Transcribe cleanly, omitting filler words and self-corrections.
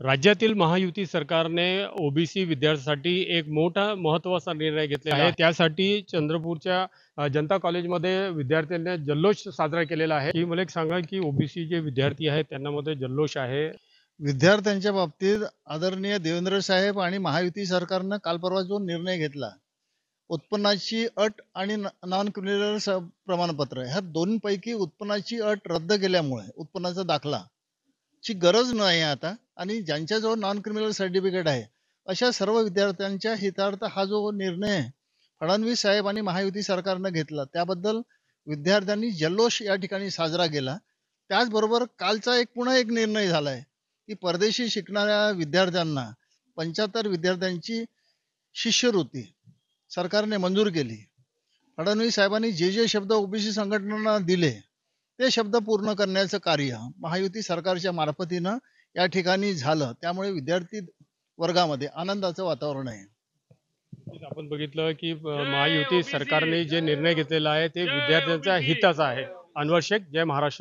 राज्यातील महायुती सरकारने ओबीसी विद्यार्थ्यांसाठी एक मोठा महत्त्वाचा निर्णय घेतलेला आहे. त्यासाठी चंद्रपूरच्या जनता कॉलेजमध्ये विद्यार्थ्यांनी जल्लोष साजरा केलेला आहे. की मला एक सांगा की ओबीसी जे विद्यार्थी आहेत त्यांना मध्ये जल्लोष आहे. विद्यार्थ्यांच्या बाबतीत आदरणीय देवेंद्र साहेब आणि महायुती सरकारनं काल परवा जो निर्णय घेतला, उत्पन्नाची अट आणि नॉन क्रिमिनल प्रमाणपत्र ह्या दोन्हीपैकी उत्पन्नाची अट रद्द केल्यामुळे उत्पन्नाचा दाखला ची गरज नाही आता, आणि ज्यांच्याजवळ नॉन क्रिमिनल सर्टिफिकेट आहे अशा सर्व विद्यार्थ्यांच्या हितार्थ हा जो निर्णय फडणवीस साहेब आणि महायुती सरकारनं घेतला त्याबद्दल विद्यार्थ्यांनी जल्लोष या ठिकाणी साजरा केला. त्याचबरोबर कालचा पुन्हा एक निर्णय झालाय की परदेशी शिकणाऱ्या विद्यार्थ्यांना 75 विद्यार्थ्यांची शिष्यवृत्ती सरकारने मंजूर केली. फडणवीस साहेबांनी जे जे शब्द ओबीसी संघटनांना दिले ते शब्द पूर्ण करण्याचं कार्य महायुती सरकारच्या मार्फतीनं या ठिकाणी झालं. त्यामुळे विद्यार्थी वर्गामध्ये आनंदाचं वातावरण आहे. आपण बघितलं की महायुती सरकारने जे निर्णय घेतलेला आहे ते विद्यार्थ्यांच्या हिताचा आहे. अनवर शेख, जय महाराष्ट्र.